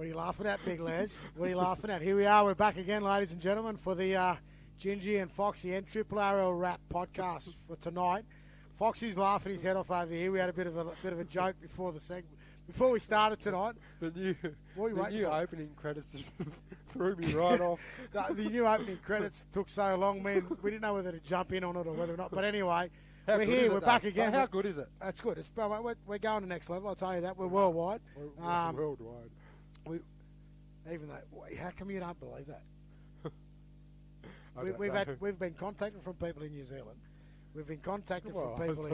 What are you laughing at, Big Les? What are you laughing at? Here we are. We're back again, ladies and gentlemen, for the Gingy and Foxy NRRRL Rap podcast for tonight. Foxy's laughing his head off over here. We had a bit of a joke before the segment. Before we started tonight, The new opening credits just threw me right off. The new opening credits took so long, man. We didn't know whether to jump in on it or whether or not. But anyway, we're here. We're back again. How good is it? It's good. We're going to the next level. I'll tell you that. We're worldwide. We're worldwide. Even though, how come you don't believe that? We've been contacted from people in New Zealand. We've been contacted from people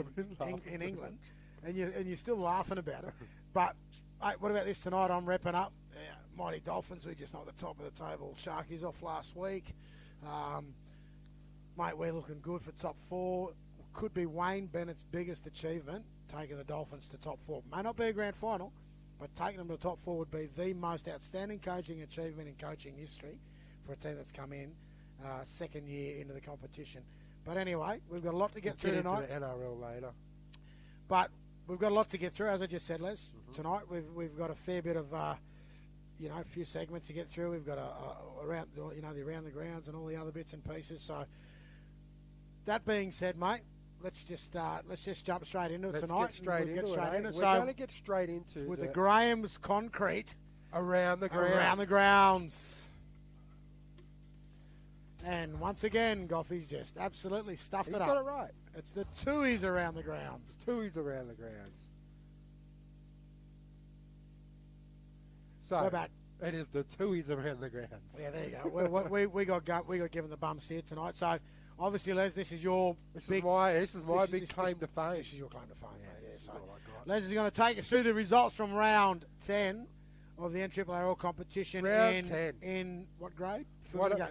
in England, and you're still laughing about it. But what about this tonight? I'm repping up Mighty Dolphins. We just knocked the top of the table. Sharkies off last week. Mate, we're looking good for top four. Could be Wayne Bennett's biggest achievement, taking the Dolphins to top four. May not be a grand final, but taking them to the top four would be the most outstanding coaching achievement in coaching history for a team that's come in second year into the competition. But anyway, we've got a lot to get through tonight. Into the NRL later. But we've got a lot to get through, as I just said, Les. Tonight we've got a fair bit of, a few segments to get through. We've got around the grounds and all the other bits and pieces. So that being said, mate, let's just jump straight into it tonight. We're going to get straight into with the Graham's concrete around the grounds. And once again, Goffy's just absolutely stuffed it up. He's got it right. It's the Tooheys around the grounds. So we're back. It is the Tooheys around the grounds. Yeah, there you go. we got given the bums here tonight. So obviously, Les, this is my big claim to fame. This is your claim to fame, mate. Yeah, so Les is going to take us through the results from round 10 of the NRRRL competition. Round 10. In what grade?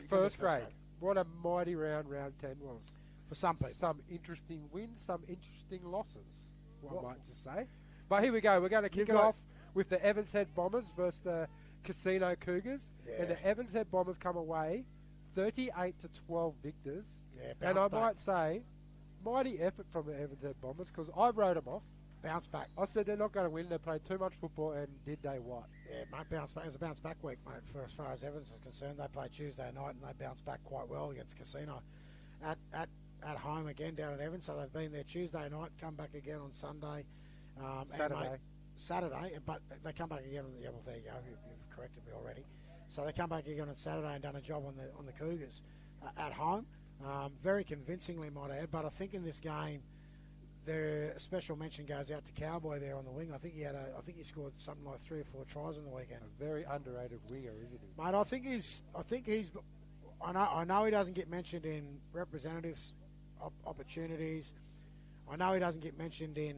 First grade. What a mighty round 10 was. For some people. Some interesting wins, some interesting losses, one might just say. But here we go. We're going to kick it off with the Evans Head Bombers versus the Casino Cougars. Yeah. And the Evans Head Bombers come away 38-12 victors. Yeah, and I might say, mighty effort from the Evans Head Bombers because I wrote them off. Bounce back. I said they're not going to win. They played too much football, and did they what? Yeah, mate, bounce back. It was a bounce back week, mate, for as far as Evans is concerned. They played Tuesday night, and they bounced back quite well against Casino. At home again down at Evans, so they've been there Tuesday night, come back again on Sunday. Saturday, but they come back again on well, there you go, you've corrected me already. So they come back again on Saturday and done a job on the Cougars at home. Very convincingly, might I add, but I think in this game, a special mention goes out to Cowboy there on the wing. I think he scored something like 3 or 4 tries on the weekend. A very underrated winger, isn't he? Mate, I think he's. I know he doesn't get mentioned in representatives opportunities. I know he doesn't get mentioned in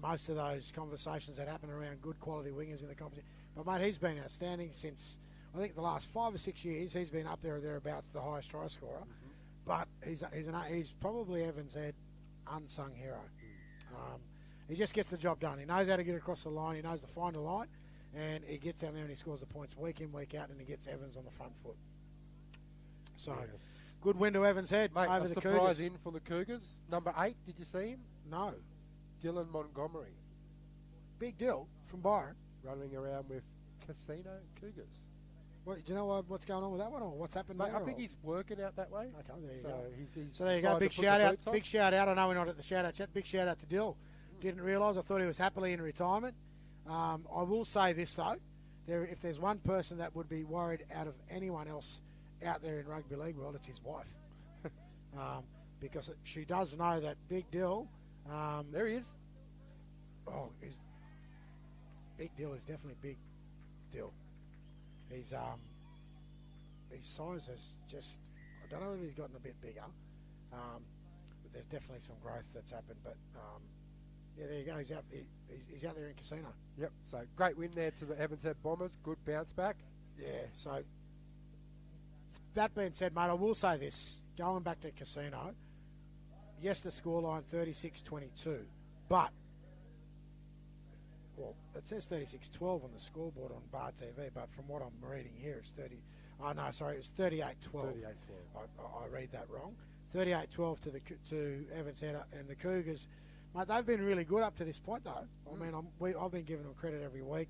most of those conversations that happen around good quality wingers in the competition. But mate, he's been outstanding since I think the last 5 or 6 years. He's been up there or thereabouts, the highest try scorer. But he's probably Evans' Head unsung hero. He just gets the job done. He knows how to get across the line. He knows to find a line, and he gets down there and he scores the points week in, week out, and he gets Evans on the front foot. So, good win to Evans Head over the Cougars. Surprise in for the Cougars. Number 8, did you see him? No. Dylan Montgomery. Big deal from Byron. Running around with Casino Cougars. Well, do you know what's going on with that one, or what's happened there? I think he's working out that way. Okay, there you go. So there you go. Big shout out. I know we're not at the shout out chat. Big shout out to Dill. Didn't realise. I thought he was happily in retirement. I will say this though, if there's one person that would be worried out of anyone else out there in rugby league world, it's his wife, because she does know that Big Dill. There he is. Oh, Big Dill is definitely Big Dill. His size has just, I don't know whether he's gotten a bit bigger, but there's definitely some growth that's happened. But yeah, there you go. He's out there in Casino. Yep. So great win there to the Evans Head Bombers. Good bounce back. Yeah. So that being said, mate, I will say this: going back to Casino, yes, the scoreline 36-22, but. Well, it says 36-12 on the scoreboard on Bar TV, but from what I'm reading here, it's 30. Oh no, sorry, it's 38-12. 38-12. I read that wrong. 38-12 to Evans Head and the Cougars. Mate, they've been really good up to this point, though. I mean, I've been giving them credit every week.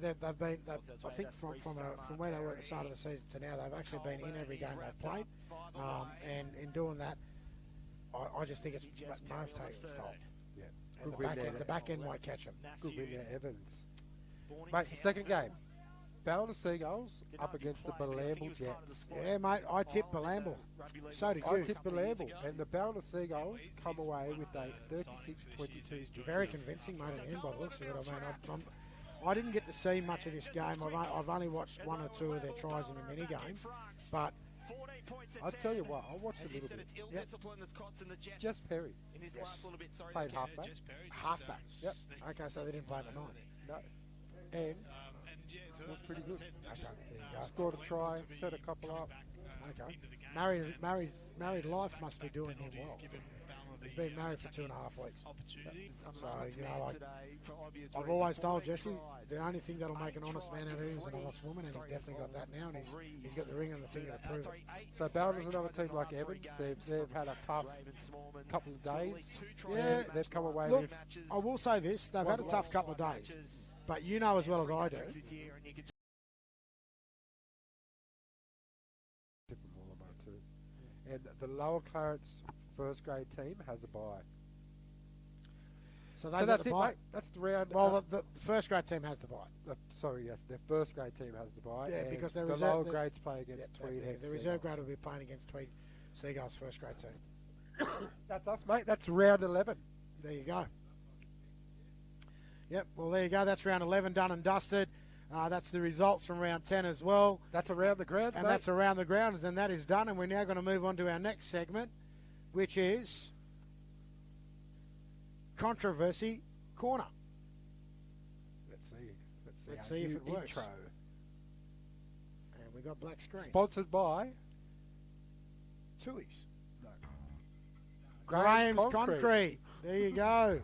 they've been. I think from where they were at the start of the season to now, they've actually been in every game they've played, and in doing that, I just think it's Move taking the stop. Yeah. And the back end might catch them. Good win there, Evans. Mate, the second game. Ballina Seagulls up against the Bilamble Jets. Yeah, mate, I tipped Bilamble. So did you. I tipped Bilamble, and the Ballina Seagulls come away with a 36-22. Very convincing, mate, in the end by the looks of it. I mean, I didn't get to see much of this game. I've only watched one or two of their tries in the mini game, but I'll tell you what, I watched a little bit. Yep. Jess Perry. Yes. Played halfback. Halfback. Yep. Okay, so they didn't play him at 9. No. And was pretty good. Okay, there you go. Scored a try, set a couple up. Okay. Married life must be doing him well. He's been married for 2.5 weeks. So, you know, like I've always told Jesse, the only thing that'll make an honest man out of him is an honest woman, and he's definitely got that now, and he's got the ring on the finger to prove it. So Ballina's another team like Evans. They've had a tough couple of days. Yeah, they've come away look, with. I will say this: they've had a tough couple of days, but you know as well as I do. And the Lower Clarence first grade team has a bye. So that's it, mate. That's the round. Well, the first grade team has the bye. Yes, their first grade team has the bye. Yeah, because the lower grades play against Tweed. The reserve grade will be playing against Tweed Seagulls' first grade team. That's us, mate. That's round 11. There you go. Yep, well, there you go. That's round 11 done and dusted. That's the results from round 10 as well. That's around the grounds, and mate. That's around the grounds, and that is done. And we're now going to move on to our next segment, which is Controversy Corner. Let's see if it works. Intro. And we got black screen. Sponsored by Tui's. No. Graham's Concrete. There you go.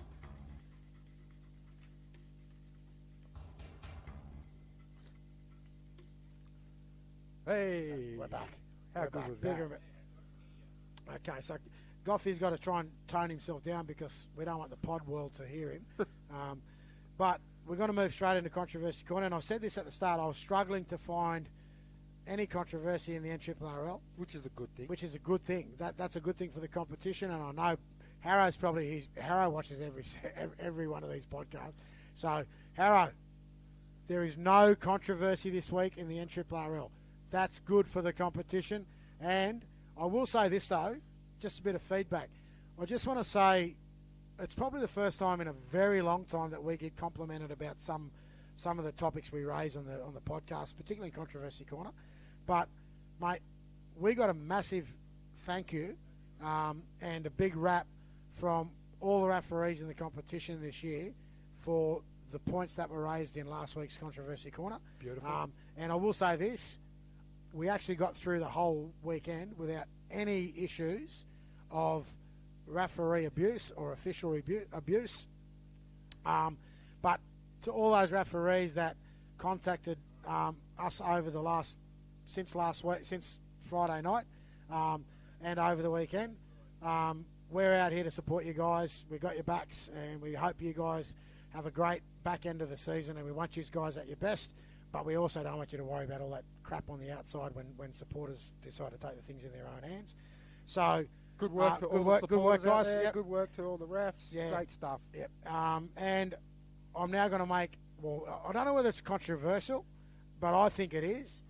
Hey, we're back. How good was that? Okay, so Goffy's got to try and tone himself down because we don't want the pod world to hear him. But we're going to move straight into Controversy Corner. And I said this at the start. I was struggling to find any controversy in the NRRRL. Which is a good thing. Which is a good thing. That's a good thing for the competition. And I know Harrow watches every one of these podcasts. So, Harrow, there is no controversy this week in the NRRRL. That's good for the competition. And I will say this, though, just a bit of feedback. I just want to say it's probably the first time in a very long time that we get complimented about some of the topics we raise on the podcast, particularly Controversy Corner. But, mate, we got a massive thank you and a big rap from all the referees in the competition this year for the points that were raised in last week's Controversy Corner. Beautiful. And I will say this. We actually got through the whole weekend without any issues of referee abuse or official abuse. But to all those referees that contacted us over since Friday night and over the weekend, we're out here to support you guys. We got your backs, and we hope you guys have a great back end of the season, and we want you guys at your best. But we also don't want you to worry about all that crap on the outside when supporters decide to take the things in their own hands. So good work to all the supporters out there. Yep. Good work to all the refs. Yeah. Great stuff. Yep. And I'm now going to make, well, I don't know whether it's controversial, but I think it is.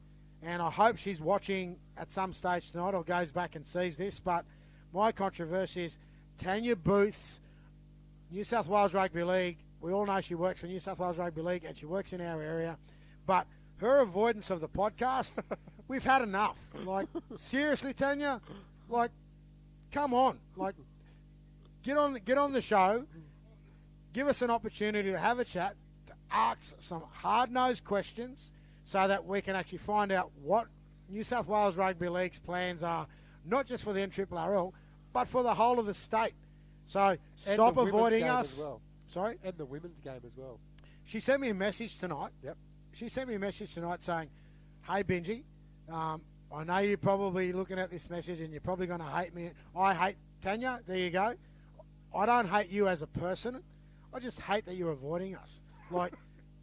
And I hope she's watching at some stage tonight or goes back and sees this. But my controversy is Tanya Booth's New South Wales Rugby League. We all know she works for New South Wales Rugby League and she works in our area. But her avoidance of the podcast, we've had enough. Like, seriously, Tanya? Like, come on. Like, get on the show. Give us an opportunity to have a chat, to ask some hard-nosed questions so that we can actually find out what New South Wales Rugby League's plans are, not just for the NRRRL, but for the whole of the state. So stop avoiding us. Well. Sorry? And the women's game as well. She sent me a message tonight. Yep. She sent me a message tonight saying, hey, Benji, I know you're probably looking at this message and you're probably going to hate me. I hate Tanya. There you go. I don't hate you as a person. I just hate that you're avoiding us. Like,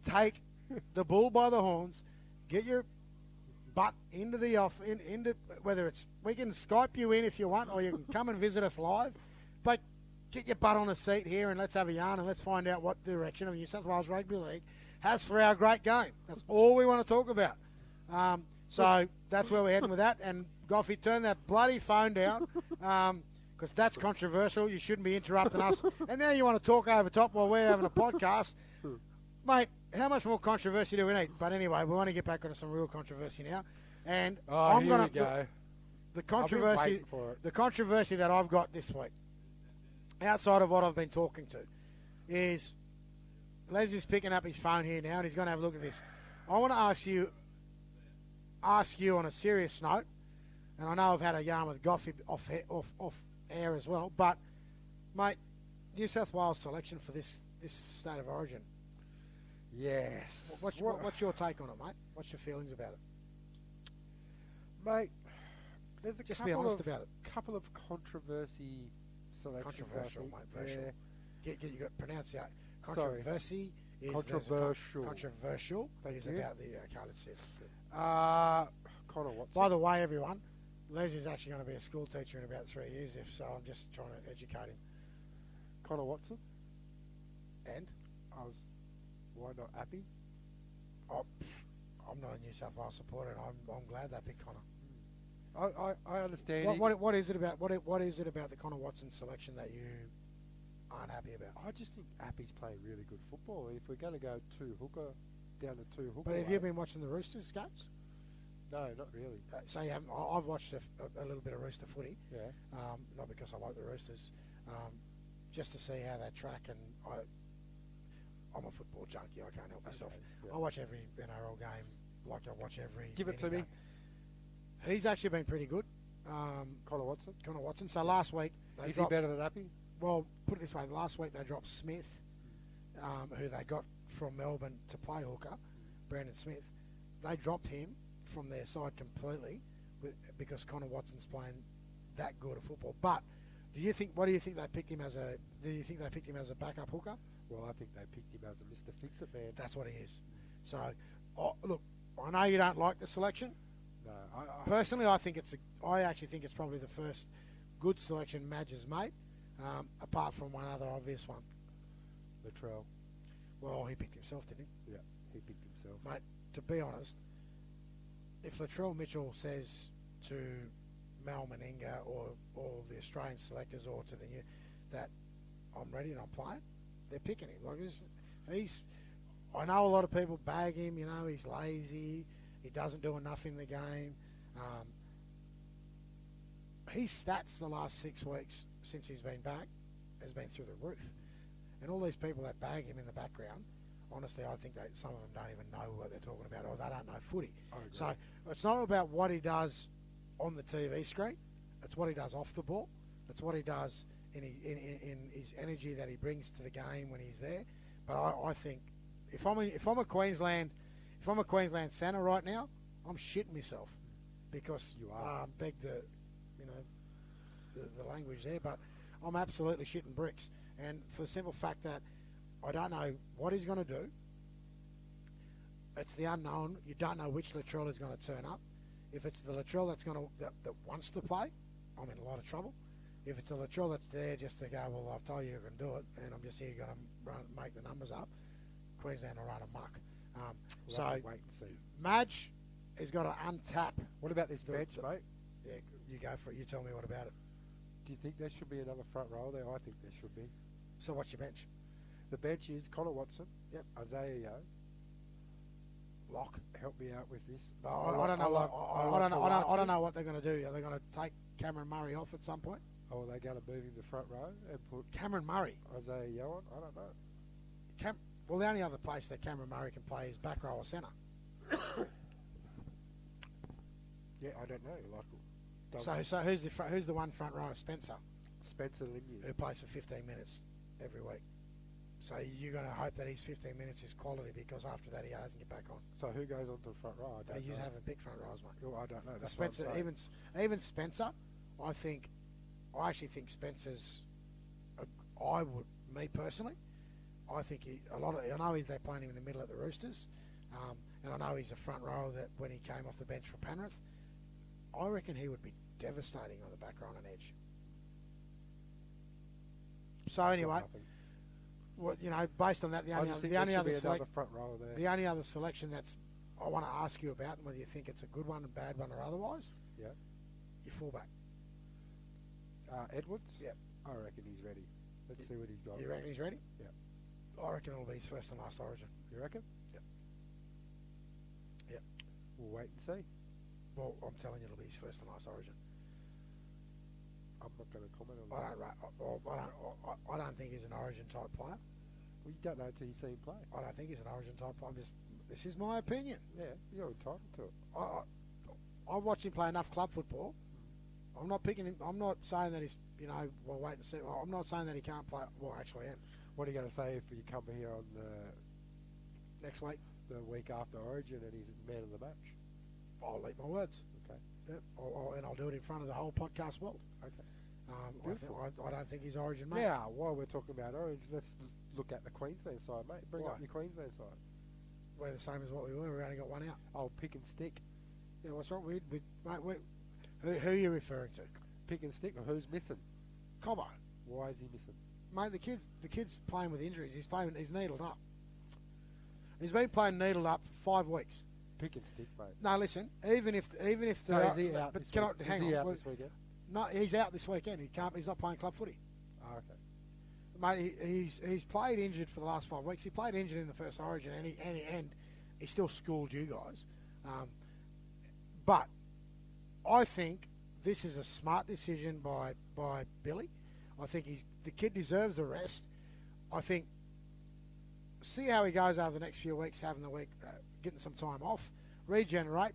take the bull by the horns, get your butt into the off, into whether it's we can Skype you in if you want, or you can come and visit us live, but get your butt on the seat here and let's have a yarn and let's find out what direction of New South Wales Rugby League has for our great game. That's all we want to talk about. So that's where we're heading with that. And Goffy, turn that bloody phone down because that's controversial. You shouldn't be interrupting us. And now you want to talk over top while we're having a podcast. Mate, how much more controversy do we need? But anyway, we want to get back onto some real controversy now. And I'm going to go. The controversy that I've got this week, outside of what I've been talking to, is Leslie's picking up his phone here now and he's going to have a look at this. I want to ask you on a serious note, and I know I've had a yarn with Goffy off air as well, but, mate, New South Wales selection for this state of origin. Yes. What's your take on it, mate? What's your feelings about it? Mate, there's a Just be honest about it. Couple of controversy selections. Controversial, mate. Vertical. Yeah. You got pronounce out. Controversy is controversial. Controversial is you. about the okay. Let's see. Connor Watson. By the way, everyone, Leslie's actually going to be a school teacher in about 3 years. If so, I'm just trying to educate him. Connor Watson. And why not Appy? I'm not a New South Wales supporter, and I'm glad they picked Connor. I understand. What is it about what is it about the Connor Watson selection that you aren't happy about? I just think Appy's playing really good football. If we're going to go down to two hooker. But have you been watching the Roosters games? No, not really. So you haven't. I've watched a little bit of Rooster footy. Yeah. Not because I like the Roosters, just to see how they track. And I'm a football junkie. I can't help myself. Yeah. I watch every NRRRL game like I watch every. Give it to me. Game. He's actually been pretty good. Connor Watson. So last week is he better than Appy? Well, put it this way: last week they dropped Smith, who they got from Melbourne to play hooker, Brandon Smith. They dropped him from their side completely because Connor Watson's playing that good of football. But what do you think they picked him as a? Do you think they picked him as a backup hooker? Well, I think they picked him as a Mr. Fix-It man. That's what he is. So, look, I know you don't like the selection. No, personally, I actually think it's probably the first good selection Madge has made, apart from one other obvious one. Latrell. Well, he picked himself, didn't he? Yeah, he picked himself. Mate, to be honest, if Latrell Mitchell says to Mal Meninga or the Australian selectors or to the new that I'm ready and I'm playing, they're picking him. Like I know a lot of people bag him. You know, he's lazy. He doesn't do enough in the game. His stats the last 6 weeks since he's been back has been through the roof. And all these people that bag him in the background, honestly, I think some of them don't even know what they're talking about or they don't know footy. So it's not about what he does on the TV screen. It's what he does off the ball. It's what he does in his energy that he brings to the game when he's there. But I think if I'm a Queensland centre right now, I'm shitting myself because you are. Beg the language there, but I'm absolutely shitting bricks. And for the simple fact that I don't know what he's going to do. It's the unknown. You don't know which Latrell is going to turn up. If it's the Latrell that wants to play, I'm in a lot of trouble. If it's a Latrell that's there just to go, well, I've told you you can do it, and I'm just here going to make the numbers up, Queensland will run amok. So wait and see. Madge has got to untap. What about this bench, mate? Yeah, you go for it. You tell me what about it. Do you think there should be another front row there? I think there should be. So what's your bench? The bench is Connor Watson. Yep. Isaiah Yeo. Lock. Help me out with this. I don't know what they're going to do. Are they going to take Cameron Murray off at some point? Or are they going to move him to front row and put Cameron Murray? Isaiah Yeo on? I don't know. Well, the only other place that Cameron Murray can play is back row or centre. Yeah, I don't know. So who's the one front row? Spencer Liniu, who plays for 15 minutes every week. So you're going to hope that his 15 minutes is quality because after that he doesn't get back on. So who goes on to the front row? They just haven't picked front rows, mate. Well, I don't know. That's Spencer, even Spencer, I actually think Spencer's. Me personally, I think I know they're playing him in the middle at the Roosters. And I know he's a front rower that when he came off the bench for Penrith, I reckon he would be devastating on the back row on an edge. So anyway, based on that, the only other selection that's I want to ask you about, and whether you think it's a good one, a bad one, or otherwise. Yeah. Your fullback. Edwards. Yep. I reckon he's ready. Let's see what he's got. You reckon he's ready? Yeah. I reckon it'll be his first and last Origin. You reckon? Yep. Yep. We'll wait and see. Well, I'm telling you, it'll be his first and last Origin. I'm not going to comment on that. I don't think he's an Origin type player. Well, you don't know until you see him play. I don't think he's an Origin type player. This is my opinion. Yeah, you're entitled to it. I watch him play enough club football. I'm not picking him. I'm not saying that he's, we'll wait and see. I'm not saying that he can't play. Well, actually, I am. What are you going to say if you come here on next week? The week after Origin and he's man of the match? I'll eat my words. Okay. Yep. And I'll do it in front of the whole podcast world. Okay. I don't think he's Origin, mate. Now, while we're talking about Origin, let's look at the Queensland side, mate. Bring up your Queensland side. We're the same as what we were. We only got one out. Oh, pick and stick. Yeah, what's wrong? Who are you referring to? Pick and stick, or who's missing? Cobbo. Why is he missing? Mate, the kid's playing with injuries. He's needled up. He's been playing needled up for 5 weeks. Pick and stick, mate. No, listen. Even if so is he out this week? Hang on. Is he out this weekend? No, he's out this weekend. He's not playing club footy. Oh, okay. Mate, he's played injured for the last 5 weeks. He played injured in the first Origin, and he still schooled you guys. But I think this is a smart decision by Billy. I think the kid deserves a rest. I think see how he goes over the next few weeks, having the week, getting some time off, regenerate,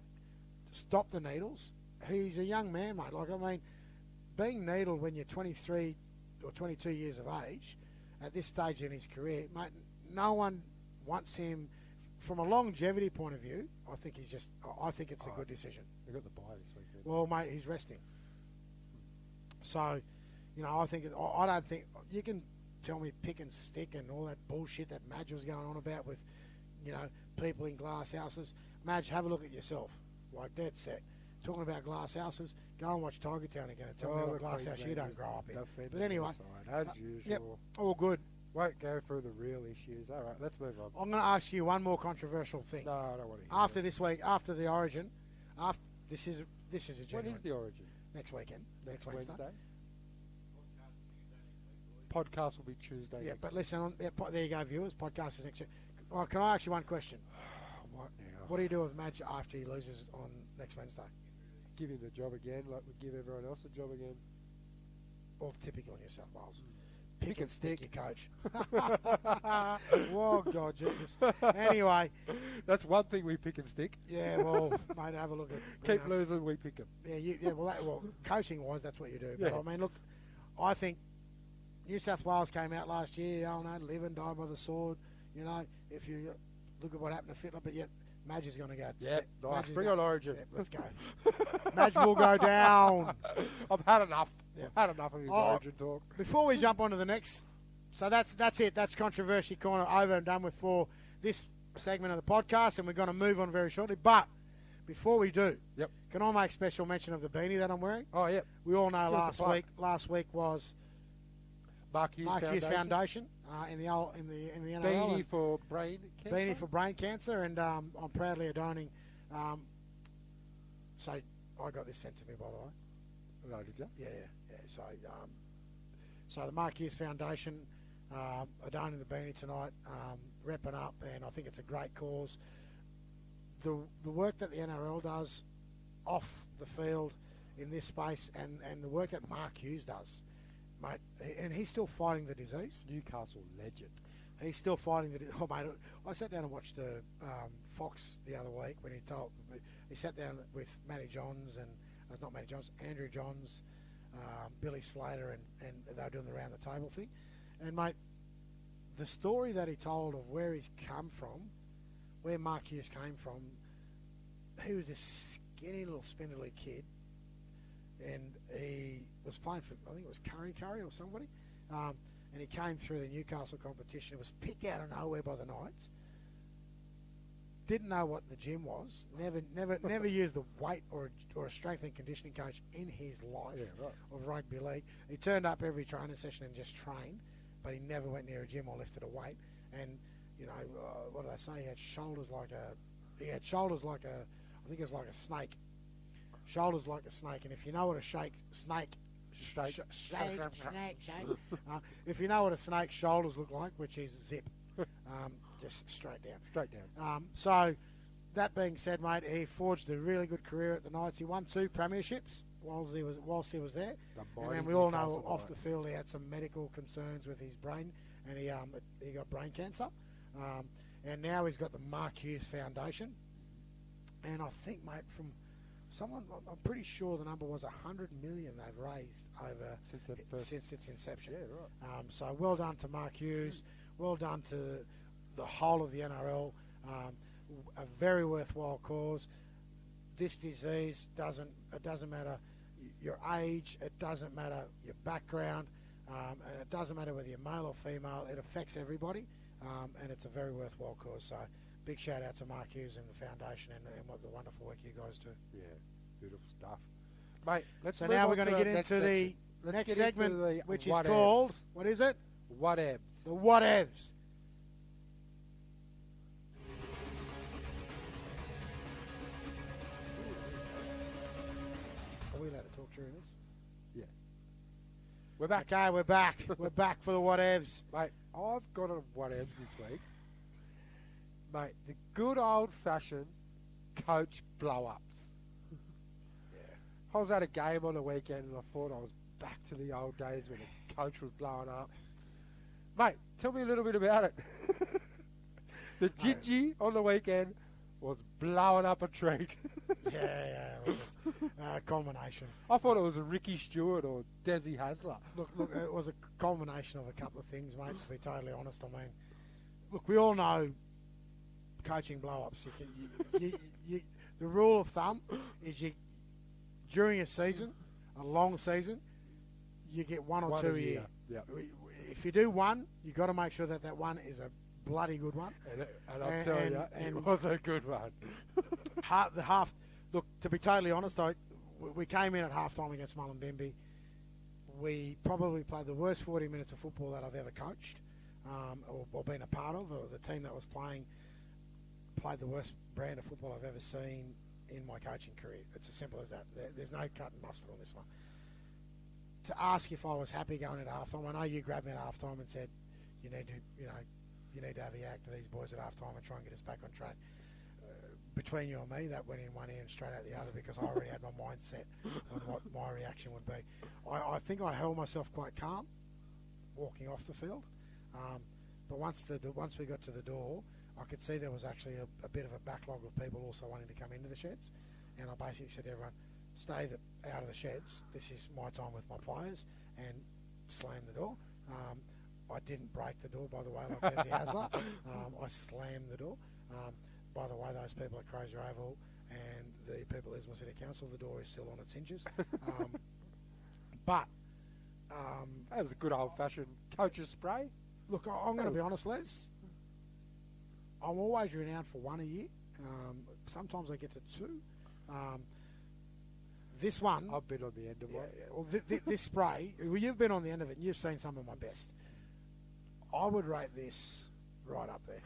stop the needles. He's a young man, mate. Being needled when you're 23 or 22 years of age at this stage in his career, mate, no one wants him. From a longevity point of view, I think it's a good decision. We've got the bye this weekend. Well, mate, he's resting. So, I don't think you can tell me pick and stick and all that bullshit that Madge was going on about with, people in glass houses. Madge, have a look at yourself. Like dead set. Talking about glass houses, go and watch Tiger Town again and tell me what glass house you don't grow up in. But anyway, as usual. Yep, all good. Won't go through the real issues. All right, let's move on. I'm going to ask you one more controversial thing. No, I don't want to hear After this week, after the Origin, this is a genuine. When is the Origin? Next weekend. Next Wednesday. Podcast will be Tuesday. Yeah, but listen, there you go, viewers. Podcast is next week. Well, can I ask you one question? What now? What do you do with Madge after he loses on next Wednesday? Give him the job again, like we give everyone else a job again. All typical New South Wales. Pick and stick, your coach. Whoa, God, Jesus. Anyway. That's one thing we pick and stick. Yeah, well, mate, have a look at... Keep losing, we pick them. Yeah, well, coaching-wise, that's what you do. Yeah. But, look, I think New South Wales came out last year, live and die by the sword. If you look at what happened to Fittler, but yet Madge is going to go. Yeah, nice. Bring on Origin. Yeah, let's go. Madge will go down. I've had enough. Yeah. I've had enough of his Origin talk. Before we jump on to the next, so that's it. That's Controversy Corner over and done with for this segment of the podcast, and we're going to move on very shortly. But before we do, can I make special mention of the beanie that I'm wearing? Oh, yeah. We all know last week was Mark Hughes Foundation in the NRRRL. Beanie for brain cancer. Beanie for brain cancer, and I'm proudly adorning. So I got this sent to me, by the way. Oh, did you? Yeah. So the Mark Hughes Foundation adorning the beanie tonight, repping up, and I think it's a great cause. The work that the NRL does off the field in this space, and the work that Mark Hughes does. Mate, and he's still fighting the disease. Newcastle legend. He's still fighting the disease. Oh, mate, I sat down and watched the Fox the other week when he sat down with Matty Johns and Andrew Johns, Billy Slater, and they were doing the round the table thing. And mate, the story that he told of where he's come from, where Mark Hughes came from, he was this skinny little spindly kid. And he was playing for, I think it was Curry or somebody. And he came through the Newcastle competition. It was picked out of nowhere by the Knights. didn't know what the gym was. Never used the weight or a strength and conditioning coach in his life of rugby league. He turned up every training session and just trained, but he never went near a gym or lifted a weight. And what do they say? He had shoulders like a. I think it was like a snake. Shoulders like a snake. And if you know what a snake. If you know what a snake's shoulders look like, which is zip, just straight down. So, that being said, mate, he forged a really good career at the Knights. He won 2 premierships whilst he was there, and then we all know off the field he had some medical concerns with his brain, and he got brain cancer, and now he's got the Mark Hughes Foundation, and I think, mate, from someone, I'm pretty sure the number was 100 million they've raised over since its inception. Yeah, right. So well done to Mark Hughes. Well done to the whole of the NRL. A very worthwhile cause. This disease doesn't matter your age. It doesn't matter your background, and it doesn't matter whether you're male or female. It affects everybody, and it's a very worthwhile cause. So. Big shout out to Mark Hughes and the foundation and what the wonderful work you guys do. Yeah, beautiful stuff. Mate, so now we're going to get into the next segment, which is called, what is it? Whatevs. The whatevs. Are we allowed to talk during this? Yeah. We're back. Okay, we're back. We're back for the whatevs. Mate, I've got a whatevs this week. Mate, the good old-fashioned coach blow-ups. Yeah. I was at a game on the weekend and I thought I was back to the old days when the coach was blowing up. Mate, tell me a little bit about it. The Gingy on the weekend was blowing up a treat. Yeah. A culmination. I thought it was a Ricky Stewart or Desi Hasler. Look, it was a culmination of a couple of things, mate, to be totally honest. I mean, look, we all know coaching blow-ups. The rule of thumb is during a season, a long season, you get one or two a year. Yep. If you do one, you've got to make sure that one is a bloody good one. And I'll tell you, it was a good one. Look, to be totally honest, we came in at half-time against Mullumbimby. We probably played the worst 40 minutes of football that I've ever coached or been a part of, or the team that was played the worst brand of football I've ever seen in my coaching career. It's as simple as that. There's no cut and mustard on this one. To ask if I was happy going at halftime, I know you grabbed me at halftime and said you need to have a yak to these boys at halftime and try and get us back on track. Between you and me, that went in one ear and straight out the other because I already had my mind set on what my reaction would be. I think I held myself quite calm walking off the field, but once we got to the door, I could see there was actually a bit of a backlog of people also wanting to come into the sheds, and I basically said to everyone, stay out of the sheds, this is my time with my players, and slammed the door. I didn't break the door, by the way, like Desi Hasler. I slammed the door. By the way, those people at Crozier Oval and the people at Lismore City Council, the door is still on its hinges. But that was a good old-fashioned coach's spray. Look, I'm going to be honest, Les. I'm always renowned for one a year. Sometimes I get to 2. This one... I've been on the end of one. Well, this spray, well, you've been on the end of it, and you've seen some of my best. I would rate this right up there.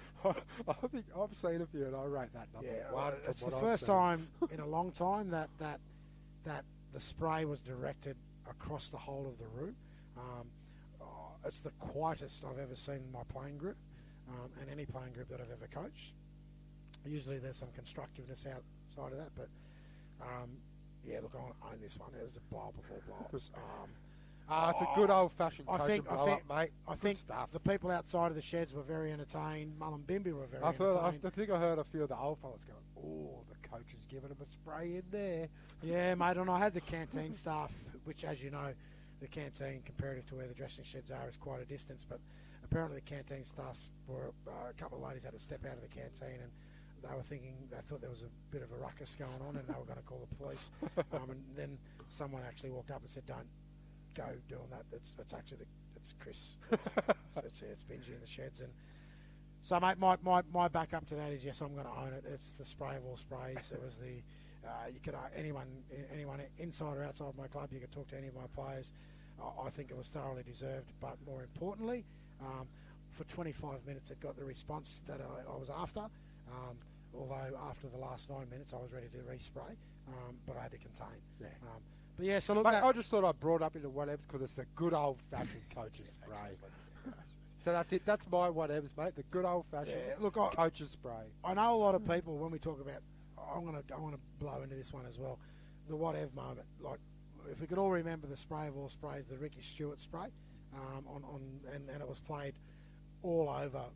I think I've seen a few, and I rate that number one. It's the first time in a long time that the spray was directed across the whole of the room. It's the quietest I've ever seen in my playing group. And any playing group that I've ever coached. Usually there's some constructiveness outside of that, but look, I own this one. It was a blow-up of all blow-ups. It's a good old-fashioned coaching blow-up, mate. I think the people outside of the sheds were very entertained. Mullumbimby were very entertained. I think I heard a few of the old fellas going, oh, the coach is giving him a spray in there. Yeah, mate, and I had the canteen staff, which, as you know, the canteen, comparative to where the dressing sheds are, is quite a distance, but apparently the canteen staff were, a couple of ladies had to step out of the canteen and they thought there was a bit of a ruckus going on and they were going to call the police. And then someone actually walked up and said, don't go doing that. It's actually, it's Chris. It's binging in the sheds. And So, mate, my backup to that is yes, I'm going to own it. It's the spray of all sprays. It was the you could anyone inside or outside my club. You could talk to any of my players. I think it was thoroughly deserved, but more importantly, for 25 minutes, it got the response that I was after. Although after the last 9 minutes, I was ready to respray, but I had to contain. Yeah. But yeah, so look, mate, I just thought I brought up into whatevs because it's a good old-fashioned coach's spray. So that's it. That's my whatevs, mate. The good old-fashioned coach's spray. I know a lot of people when we talk about. I want to blow into this one as well. The whatever moment, like if we could all remember the spray of all sprays, the Ricky Stewart spray, and it was played all over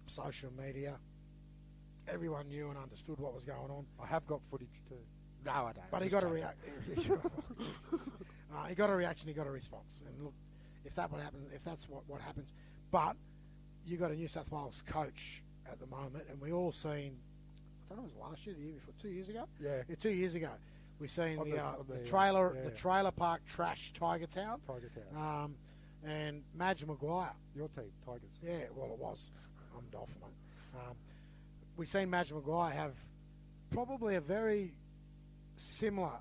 social media. Everyone knew and understood what was going on. I have got footage too. No, I don't. But he got a reaction. He got a reaction. He got a response. And look, if that's what happens. But you got a New South Wales coach at the moment, and we all seen. I don't know, it was last year, the year before, 2 years ago. Yeah, 2 years ago, we seen the trailer park trash Tiger Town. And Madge Maguire. Your team, Tigers. Yeah, well, it was. I'm Dolphin, mate. We seen Madge Maguire have probably a very similar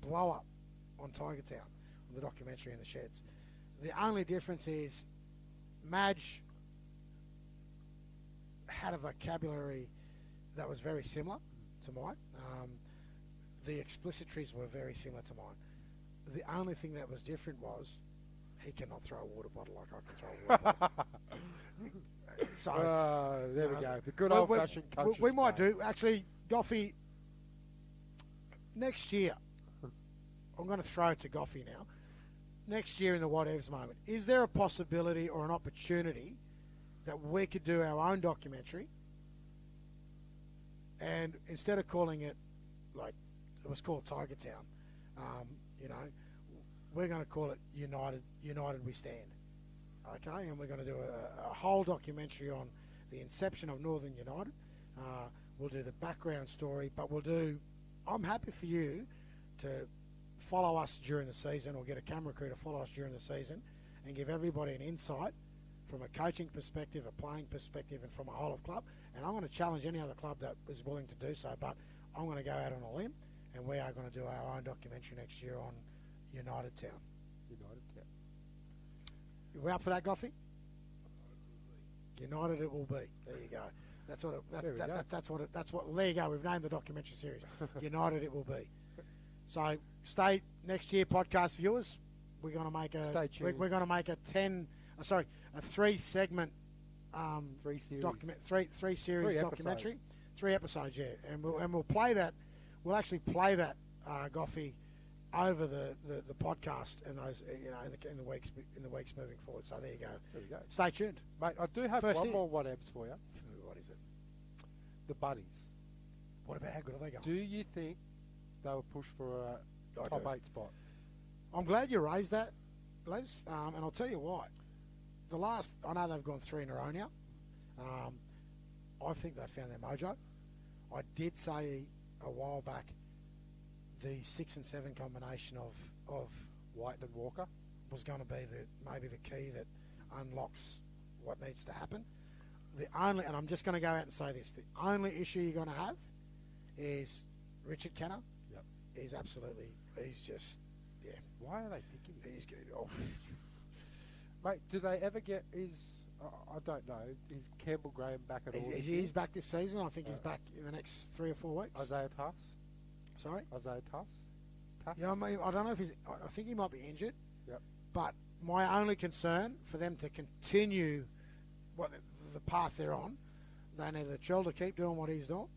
blow up on Tiger Town, on the documentary in the sheds. The only difference is Madge had a vocabulary that was very similar to mine. The explicitories were very similar to mine. The only thing that was different was he cannot throw a water bottle like I can throw a water bottle. So there we go. The good old-fashioned coach's we might do. Actually, Goffy, next year, I'm going to throw it to Goffy now. Next year in the whatevs moment, is there a possibility or an opportunity that we could do our own documentary, and instead of calling it like it was called Tiger Town, we're going to call it United We Stand. Okay, and we're going to do a whole documentary on the inception of Northern United. We'll do the background story, but I'm happy for you to follow us during the season, or get a camera crew to follow us during the season and give everybody an insight from a coaching perspective, a playing perspective, and from a whole of club. And I'm going to challenge any other club that is willing to do so, but I'm going to go out on a limb, and we are going to do our own documentary next year on United Town. You up for that, Goffy? United it will be. There you go. That's what. There you go. We've named the documentary series. United it will be. So stay next year, podcast viewers. We're going to make we're going to make a 3-segment three series documentary, 3 episodes, yeah, and we'll play that. We'll actually play that Goffy over the podcast and those in the weeks moving forward. So there you go. There you go. Stay tuned, mate. I do have one more whatevs for you. What is it? The Bunnies. What about how good are they going? Do you think they will push for a top 8 spot? I'm glad you raised that, Les, and I'll tell you why. I know they've gone 3 in a row now. I think they found their mojo. I did say a while back the 6 and 7 combination of White and Walker was going to be maybe the key that unlocks what needs to happen. And I'm just going to go out and say this, the only issue you're going to have is Richard Kenner. Yep. He's just, yeah. Why are they picking him? He's good. Oh. Mate, do they ever get I don't know, is Campbell Graham back at all? He's back this season. I think he's back in the next 3 or 4 weeks. Isaiah Tuss? Sorry? Isaiah Tuss? Yeah, I don't know if I think he might be injured. Yep. But my only concern for them to continue the path they're on, they need the Chell to keep doing what he's doing.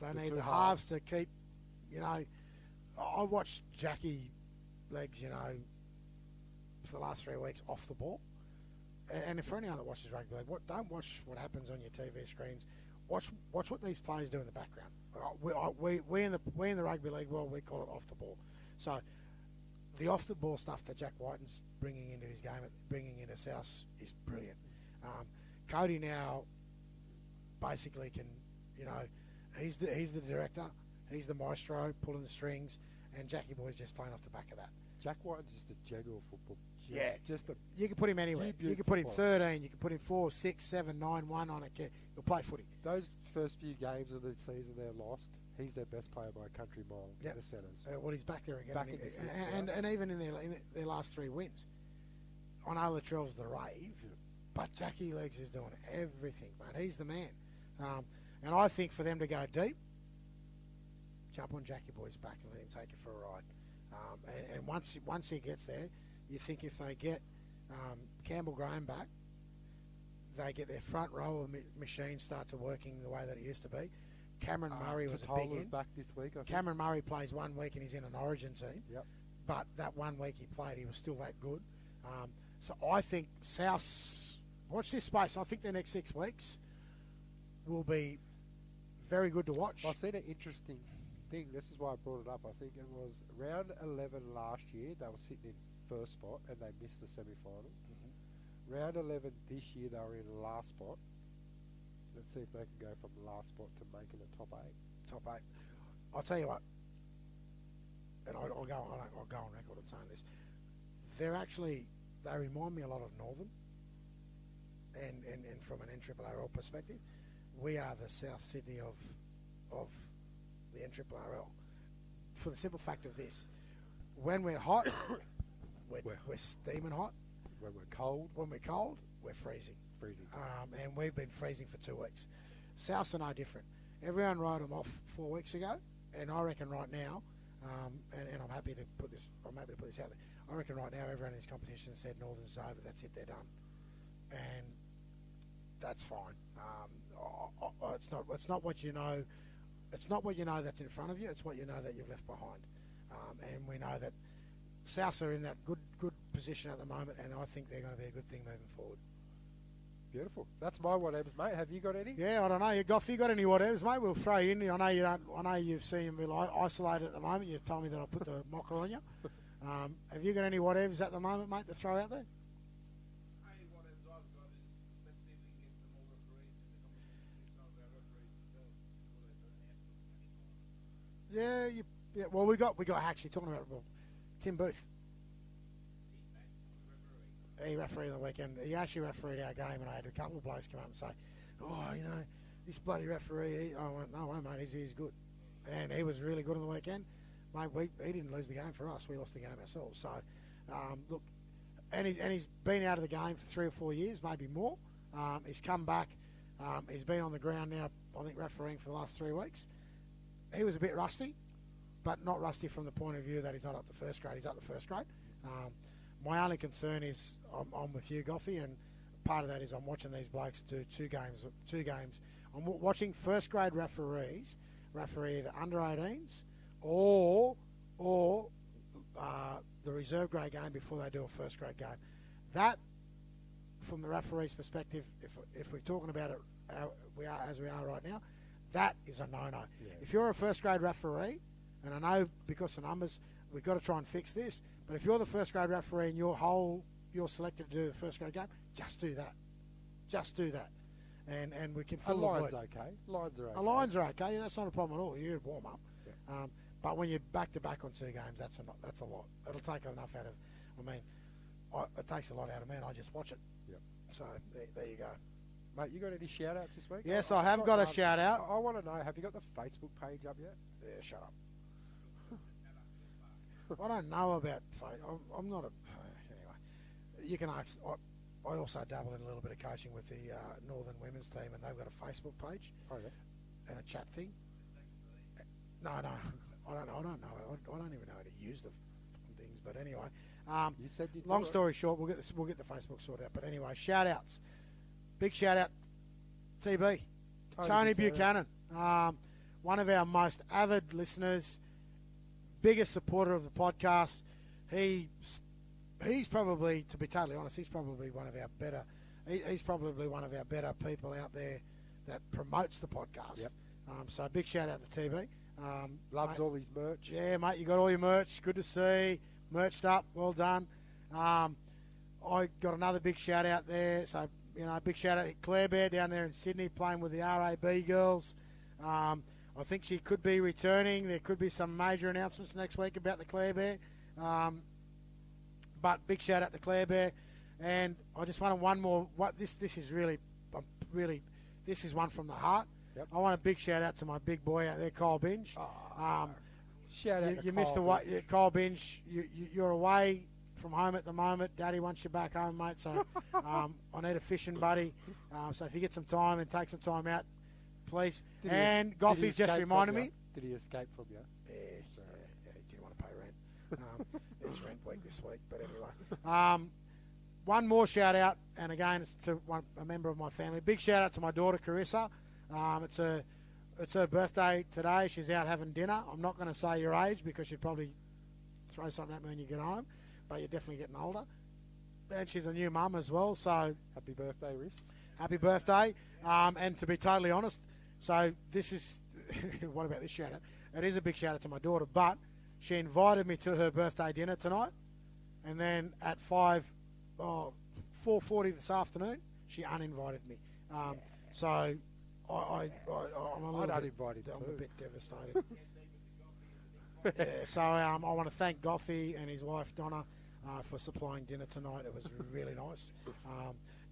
They need the halves to keep, I watched Jackie Legs, for the last 3 weeks off the ball. And for anyone that watches rugby league, don't watch what happens on your TV screens. Watch what these players do in the background. We in the rugby league world, we call it off the ball. So the off the ball stuff that Jack Whiten's bringing into his game, bringing into South, is brilliant. Cody now basically can, he's the director, he's the maestro pulling the strings, and Jackie Boy's just playing off the back of that. Jack Whiten's just a general football Yeah. Just a You can put him anywhere. You can put him football. 13. You can put him 4, 6, 7, 9, 1 on it. He'll play footy. Those first few games of the season they're lost. He's their best player by a country mile in the centres. Well, he's back there again. Back in the six, and even in their last 3 wins. I know Latrell's the rave, but Jackie Legs is doing everything, mate. He's the man. And I think for them to go deep, jump on Jackie Boy's back and let him take you for a ride. And once he gets there, you think if they get Campbell Graham back, they get their front row of machines start to working the way that it used to be. Cameron Murray was a big in. Back this week, I think. Cameron Murray plays 1 week and he's in an Origin team. Yep. But that 1 week he played, he was still that good. So I think South, watch this space. I think the next 6 weeks will be very good to watch. I've seen an interesting thing. This is why I brought it up. I think it was round 11 last year. They were sitting in first spot and they missed the semi-final. Mm-hmm. Round 11 this year, they were in last spot. Let's see if they can go from last spot to making it top 8. Top 8. I'll tell you what, and I'll go on record on saying this. They remind me a lot of Northern. And from an NRRRL perspective, we are the South Sydney of the NRRRL. For the simple fact of this, when we're hot, we're steaming hot. When we're cold, we're freezing. Freezing. And we've been freezing for 2 weeks. Souths are no different. Everyone wrote them off 4 weeks ago, and I reckon right now, and I'm happy to put this out there. I reckon right now everyone in this competition said Northern's over. That's it. They're done, and that's fine. It's not what you know. It's not what you know that's in front of you. It's what you know that you've left behind. And we know that Souths are in that good position at the moment, and I think they're going to be a good thing moving forward. Beautiful. That's my whatevers, mate. Have you got any? Yeah, I don't know. Goff, you got any whatevers, mate? We'll throw you in. I know you don't. I know you've seen me isolated at the moment. You've told me that I'll put the mocker on you. Have you got any whatevers at the moment, mate, to throw out there? Yeah. Well, we got actually talking about Tim Booth. He refereed on the weekend. He actually refereed our game, and I had a couple of blokes come up and say, this bloody referee. I went, no way, mate, he's good. And he was really good on the weekend. Mate, he didn't lose the game for us. We lost the game ourselves. So, look, and he's been out of the game for 3 or 4 years, maybe more. He's come back. He's been on the ground now, I think, refereeing for the last 3 weeks. He was a bit rusty, but not rusty from the point of view that he's not up to first grade. He's up to first grade. My only concern is I'm with you, Goffy, and part of that is I'm watching these blokes do two games. I'm watching first grade referees referee either under 18s or the reserve grade game before they do a first grade game. That, from the referee's perspective, if we're talking about it as we are right now, that is a no-no. Yeah. If you're a first grade referee, and I know because of numbers, we've got to try and fix this, but if you're the first grade referee and you're selected to do the first grade game, just do that. Just do that. And we can a line's okay. Lines are okay. A lines are okay. That's not a problem at all. You're at warm up. Yeah. But when you're back to back on 2 games, that's a lot. It'll take enough out of. It takes a lot out of me. And I just watch it. Yep. So there you go. Mate, you got any shout-outs this week? Yes, I have got a shout-out. I want to know, have you got the Facebook page up yet? Yeah, shut up. I don't know about Facebook. I'm not a... Anyway, you can ask... I also dabble in a little bit of coaching with the Northern Women's team, and they've got a Facebook page and a chat thing. No, I don't know. I don't even know how to use the things. But anyway, you said long story short, we'll get the Facebook sorted out. But anyway, shout outs. Big shout out, TB, Tony Buchanan, one of our most avid listeners, biggest supporter of the podcast. He's probably, to be totally honest, he's probably one of our better. He's probably one of our better people out there that promotes the podcast. Yep. So big shout out to TB. Loves mate, all his merch. Yeah, mate, you got all your merch. Good to see. Merched up. Well done. I got another big shout out there. So, big shout out to Claire Bear down there in Sydney playing with the RAB girls. I think she could be returning. There could be some major announcements next week about the Claire Bear. But big shout out to Claire Bear. And I just wanted one more. This is really, this is one from the heart. Yep. I want a big shout out to my big boy out there, Kyle Binge. Shout out to you missed Kyle Binge. You're away from home at the moment. Daddy wants you back home, mate. So I need a fishing buddy. So if you get some time and take some time out, please. And Goffy's just reminded me. Did he escape from you? Yeah. Do you want to pay rent? It's rent week this week. But anyway. One more shout out, and again, it's to a member of my family. Big shout out to my daughter, Carissa. It's her birthday today. She's out having dinner. I'm not going to say your age because you'd probably throw something at me when you get home, but you're definitely getting older. And she's a new mum as well, so... Happy birthday, Riss. Happy birthday. And to be totally honest, so this is... what about this shout out? It is a big shout out to my daughter, but she invited me to her birthday dinner tonight, and then at 4:40 this afternoon, she uninvited me. So I'm a bit devastated. So I want to thank Goffy and his wife Donna for supplying dinner tonight. It was really nice.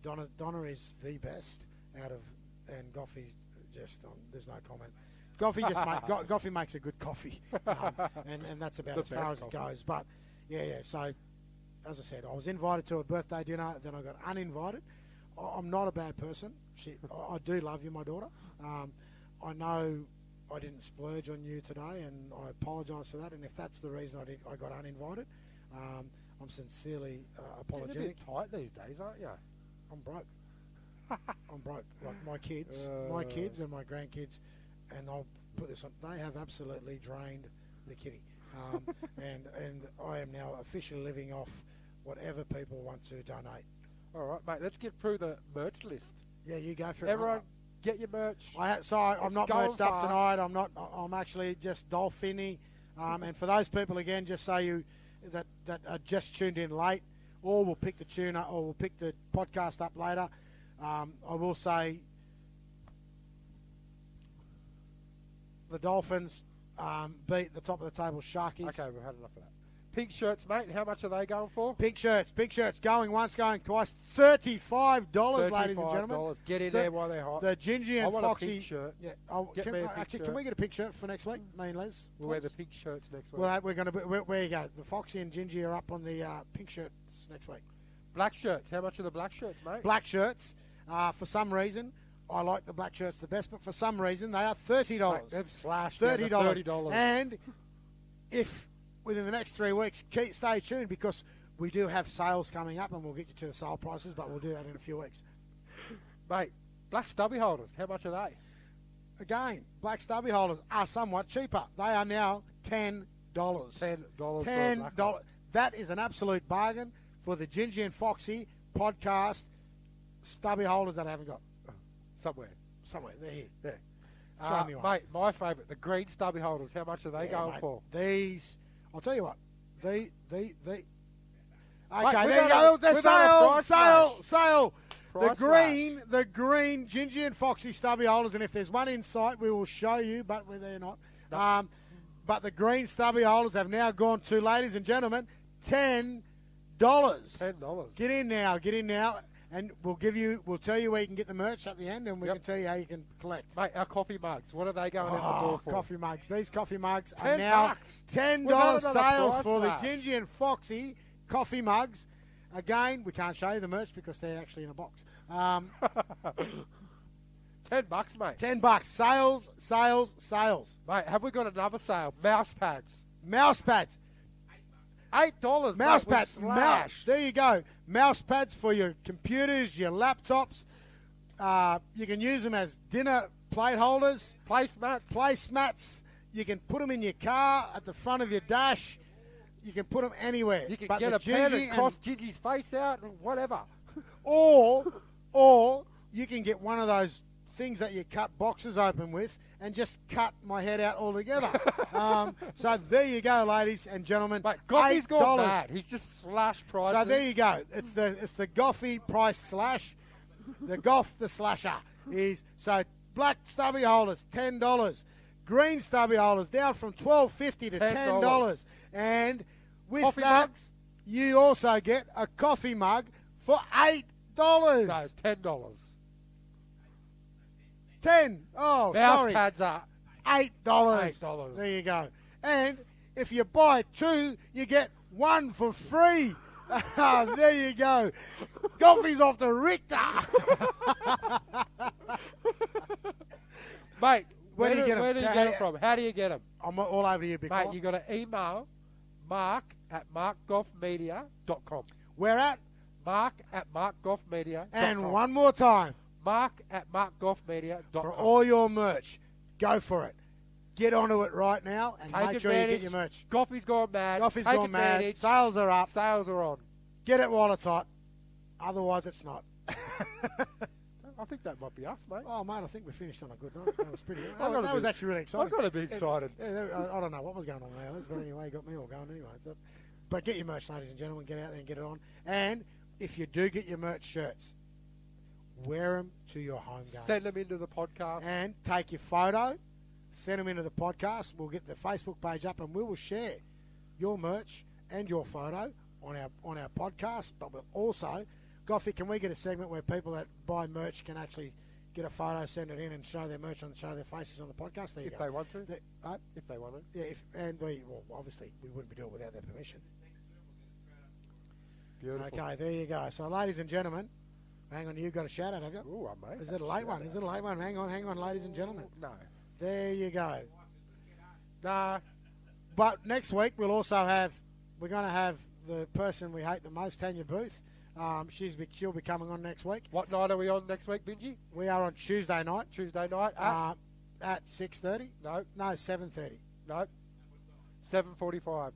Donna is the best out of, and Goffy's just there's no comment. Goffy makes a good coffee, and that's about as far as it goes. But yeah. So as I said, I was invited to a birthday dinner, then I got uninvited. I'm not a bad person. I do love you, my daughter. I know I didn't splurge on you today, and I apologise for that. And if that's the reason I got uninvited, I'm sincerely apologetic. You're a bit tight these days, aren't you? I'm broke. I'm broke. Like my kids and my grandkids, and I'll put this on. They have absolutely drained the kitty, and I am now officially living off whatever people want to donate. All right, mate. Let's get through the merch list. Yeah, you go for it. Everyone, get your merch. I'm not merched up tonight. I'm actually just dolphiny. And for those people again, just so you that are just tuned in late, or we'll pick the tune up, or we'll pick the podcast up later. I will say the Dolphins beat the top of the table Sharkies. Okay, we've had enough of that. Pink shirts, mate. How much are they going for? Pink shirts. Going once, going twice. $35, ladies and gentlemen. Get in there while they're hot. The Gingy and Foxy. A pink shirt. Yeah. Can we get a pink shirt for next week? Me and Les. We'll wear the pink shirts next week. Well, we're going to. Where you go? The Foxy and Gingy are up on the pink shirts next week. Black shirts. How much are the black shirts, mate? Black shirts. For some reason, I like the black shirts the best, but for some reason, they are $30. Mate, they've slashed $30. And if within the next 3 weeks, stay tuned because we do have sales coming up, and we'll get you to the sale prices, but we'll do that in a few weeks. Mate, black stubby holders, how much are they? Again, black stubby holders are somewhat cheaper. They are now $10. $10. That is an absolute bargain for the Gingy and Foxy podcast stubby holders that I haven't got. Somewhere. They're here. Yeah. Mate, my favourite, the green stubby holders, how much are they going for? These... I'll tell you what. Okay, Mate, there you go. The sale. The green Gingy and Foxy stubby holders, and if there's one in sight, we will show you, but they're not. No. But the green stubby holders have now gone to, ladies and gentlemen, $10. $10. Get in now. And we'll tell you where you can get the merch at the end, and we can tell you how you can collect. Mate, our coffee mugs, what are they going out the door for? Coffee mugs. These coffee mugs are now $10 sales for the Gingy and Foxy coffee mugs. Again, we can't show you the merch because they're actually in a box. $10, mate. $10. Sales. Mate, have we got another sale? Mouse pads. $8. Mouse pads. There you go. Mouse pads for your computers, your laptops. You can use them as dinner plate holders. Placemats. You can put them in your car at the front of your dash. You can put them anywhere. You can get a pen and cross Gingy's face out and whatever. Or you can get one of those things that you cut boxes open with and just cut my head out altogether. So there you go, ladies and gentlemen. But Goffy's gone bad. He's just slashed prices. So there you go. It's the Goffy price slash. The Goff the slasher is so black stubby holders $10, green stubby holders down from $12.50 to $10, and with coffee that, mugs? you also get a coffee mug for $8. No, $10. 10. Oh, Mouse sorry. pads are $8. $8. There you go. And if you buy 2, you get 1 for free. There you go. Golfy's off the Richter. Mate, Where do you get 'em? Where do you get them from? How do you get them? I'm all over you, big Mate, fella. you got to email mark@markgolfmedia.com. Where at? mark@markgolfmedia.com. And one more time. mark@markgolfmedia.com. For all your merch, go for it. Get onto it right now and Take make sure you get advantage. your merch. Golfy's gone mad. Golfy's Take gone mad. advantage. Sales are up. Sales are on. Get it while it's hot. Otherwise, it's not. I think that might be us, mate. Oh, mate, I think we finished on a good note. That was pretty good. I got That a was bit- actually really exciting. I've got to be excited. I don't know what was going on there, but anyway, you got me all going anyway. So, but get your merch, ladies and gentlemen. Get out there and get it on. And if you do get your merch shirts, wear them to your home games. Send them into the podcast. And take your photo, send them into the podcast. We'll get the Facebook page up, and we will share your merch and your photo on our podcast. But we'll also, Goffy, can we get a segment where people that buy merch can actually get a photo, send it in, and show their merch and show their faces on the podcast? There you If go. they want to. If they want to. Yeah, obviously we wouldn't be doing it without their permission. Beautiful. Okay, there you go. So, ladies and gentlemen, hang on, you've got a shout out, have you? Ooh, mate. Is it a late one? Is it a late one? Hang on, ladies and gentlemen. No. There you go. Nah. But next week we're going to have the person we hate the most, Tanya Booth. She'll be coming on next week. What night are we on next week, Benji? We are on Tuesday night. Tuesday night At 6:30? No. No, 7:30. No. 7:45.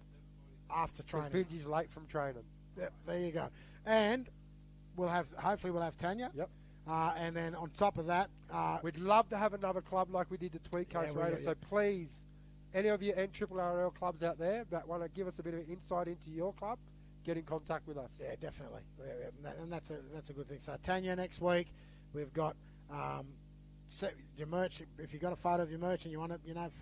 After training. Benji's late from training. Yep, there you go. And hopefully we'll have Tanya. Yep. And then on top of that... we'd love to have another club like we did the Tweed Coast Raiders. So please, any of you NRRRL clubs out there that want to give us a bit of insight into your club, get in contact with us. Yeah, definitely. And that's a good thing. So Tanya next week, we've got your merch. If you've got a photo of your merch and you want to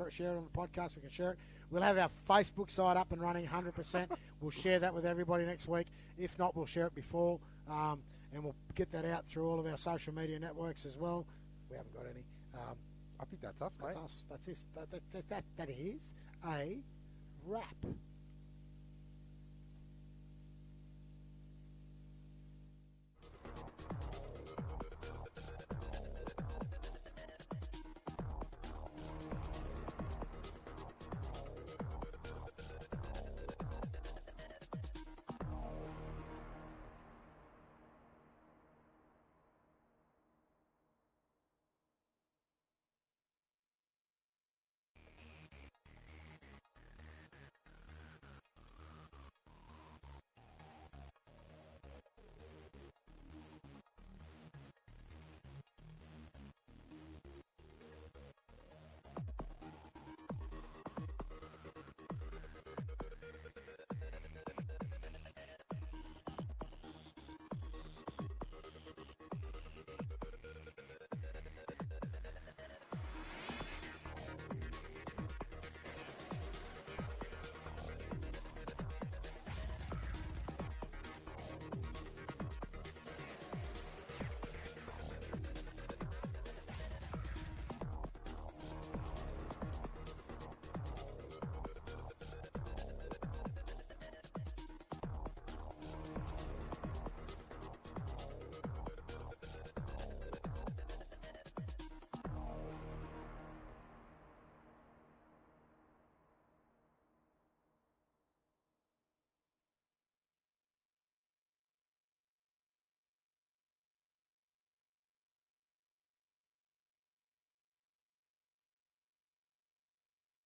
share it on the podcast, we can share it. We'll have our Facebook site up and running 100%. We'll share that with everybody next week. If not, we'll share it before. And we'll get that out through all of our social media networks as well. We haven't got any. I think that's us, mate. That's us. That's us. That is a wrap.